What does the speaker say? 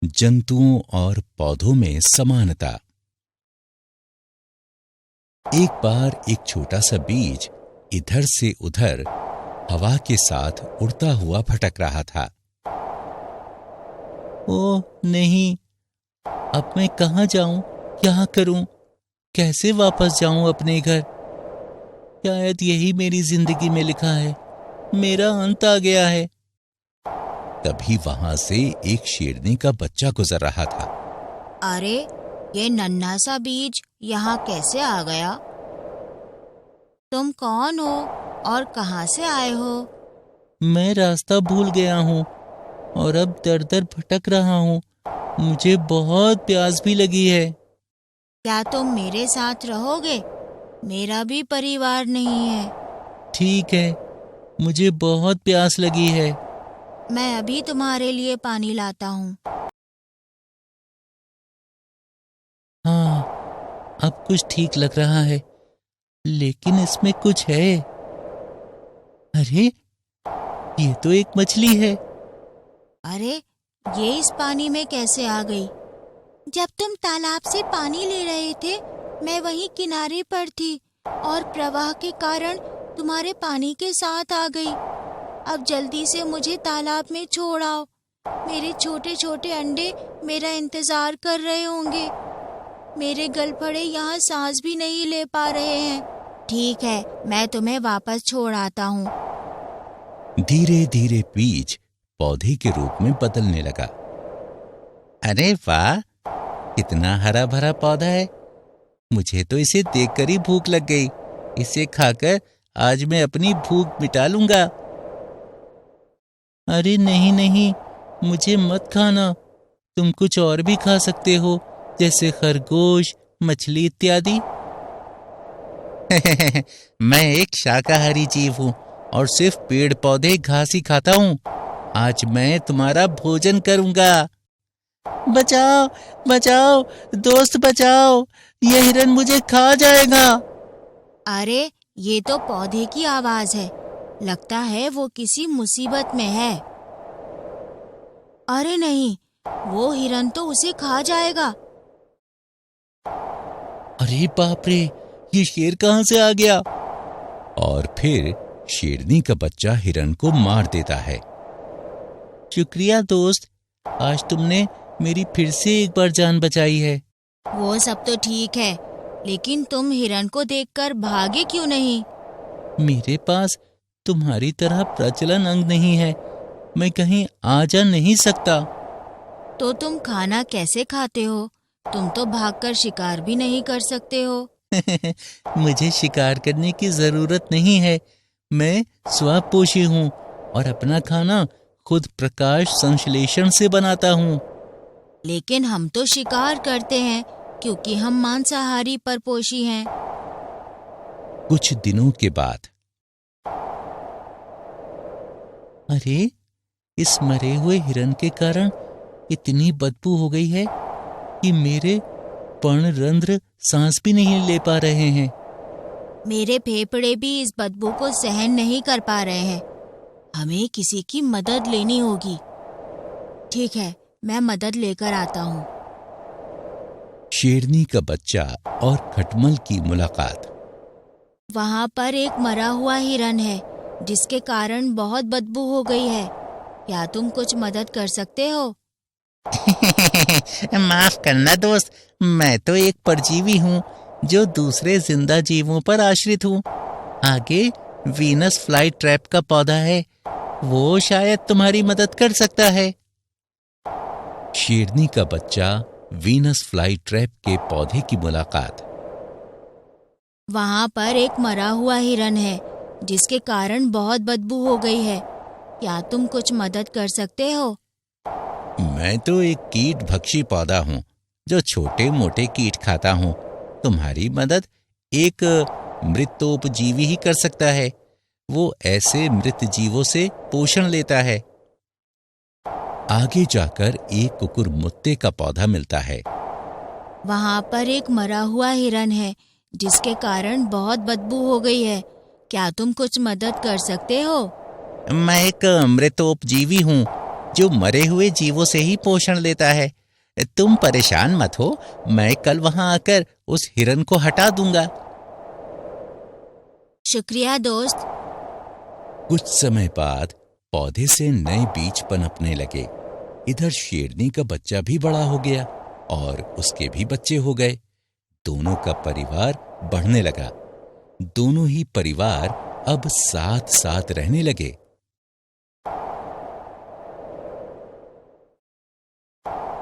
जंतुओं और पौधों में समानता। एक बार एक छोटा सा बीज इधर से उधर हवा के साथ उड़ता हुआ भटक रहा था। ओह नहीं, अब मैं कहाँ जाऊं, क्या करूं, कैसे वापस जाऊं अपने घर? शायद यही मेरी जिंदगी में लिखा है, मेरा अंत आ गया है। तभी वहां से एक शेरनी का बच्चा गुजर रहा था। अरे, ये नन्हा सा बीज यहाँ कैसे आ गया? तुम कौन हो और कहाँ से आए हो? मैं रास्ता भूल गया हूँ और अब दर दर भटक रहा हूँ। मुझे बहुत प्यास भी लगी है। क्या तुम मेरे साथ रहोगे? मेरा भी परिवार नहीं है। ठीक है, मुझे बहुत प्यास लगी है। मैं अभी तुम्हारे लिए पानी लाता हूँ। हाँ, अब कुछ ठीक लग रहा है, लेकिन इसमें कुछ है। अरे, ये तो एक मछली है। अरे, ये इस पानी में कैसे आ गई? जब तुम तालाब से पानी ले रहे थे, मैं वहीं किनारे पर थी और प्रवाह के कारण तुम्हारे पानी के साथ आ गई। अब जल्दी से मुझे तालाब में छोड़ आओ। मेरे छोटे छोटे अंडे मेरा इंतजार कर रहे होंगे। मेरे गलफड़े यहाँ सांस भी नहीं ले पा रहे हैं। ठीक है, मैं तुम्हें वापस छोड़ आता हूँ। धीरे धीरे बीज पौधे के रूप में बदलने लगा। अरे वाह, कितना हरा भरा पौधा है। मुझे तो इसे देखकर ही भूख लग गई। इसे खाकर आज मैं अपनी भूख मिटा लूंगा। अरे नहीं नहीं, मुझे मत खाना। तुम कुछ और भी खा सकते हो, जैसे खरगोश, मछली इत्यादि। मैं एक शाकाहारी जीव हूँ और सिर्फ पेड़ पौधे घास ही खाता हूँ। आज मैं तुम्हारा भोजन करूंगा। बचाओ बचाओ, दोस्त बचाओ, यह हिरन मुझे खा जाएगा। अरे, ये तो पौधे की आवाज है। लगता है वो किसी मुसीबत में है। अरे नहीं, वो हिरन तो उसे खा जाएगा। अरे बाप रे, ये शेर कहाँ से आ गया? और फिर शेरनी का बच्चा हिरन को मार देता है। शुक्रिया दोस्त, आज तुमने मेरी फिर से एक बार जान बचाई है। वो सब तो ठीक है, लेकिन तुम हिरन को देखकर भागे क्यों नहीं? मेरे पास तुम्हारी तरह प्रचलन अंग नहीं है, मैं कहीं आ जा नहीं सकता। तो तुम खाना कैसे खाते हो? तुम तो भागकर शिकार भी नहीं कर सकते हो। मुझे शिकार करने की जरूरत नहीं है। मैं स्वपोषी हूँ और अपना खाना खुद प्रकाश संश्लेषण से बनाता हूँ। लेकिन हम तो शिकार करते हैं, क्योंकि हम मांसाहारी परपोषी हैं। कुछ दिनों के बाद, अरे, इस मरे हुए हिरन के कारण इतनी बदबू हो गई है कि मेरे पर्णरंध्र सांस भी नहीं ले पा रहे हैं। मेरे फेफड़े भी इस बदबू को सहन नहीं कर पा रहे हैं। हमें किसी की मदद लेनी होगी। ठीक है, मैं मदद लेकर आता हूँ। शेरनी का बच्चा और खटमल की मुलाकात। वहाँ पर एक मरा हुआ हिरन है, जिसके कारण बहुत बदबू हो गई है। क्या तुम कुछ मदद कर सकते हो? माफ करना दोस्त, मैं तो एक परजीवी हूँ जो दूसरे जिंदा जीवों पर आश्रित हूँ। आगे वीनस फ्लाई ट्रैप का पौधा है, वो शायद तुम्हारी मदद कर सकता है। शेरनी का बच्चा वीनस फ्लाई ट्रैप के पौधे की मुलाकात। वहाँ पर एक मरा हुआ हिरन है, जिसके कारण बहुत बदबू हो गई है। क्या तुम कुछ मदद कर सकते हो? मैं तो एक कीट भक्षी पौधा हूँ जो छोटे मोटे कीट खाता हूँ। तुम्हारी मदद एक मृतोपजीवी ही कर सकता है। वो ऐसे मृत जीवों से पोषण लेता है। आगे जाकर एक कुकुरमुत्ते का पौधा मिलता है। वहाँ पर एक मरा हुआ हिरन है, जिसके कारण बहुत बदबू हो गई है। क्या तुम कुछ मदद कर सकते हो? मैं एक मृतोपजीवी हूँ जो मरे हुए जीवों से ही पोषण लेता है। तुम परेशान मत हो, मैं कल वहां आकर उस हिरन को हटा दूंगा। शुक्रिया दोस्त। कुछ समय बाद पौधे से नए बीज पनपने लगे। इधर शेरनी का बच्चा भी बड़ा हो गया और उसके भी बच्चे हो गए। दोनों का परिवार बढ़ने लगा। दोनों ही परिवार अब साथ साथ रहने लगे।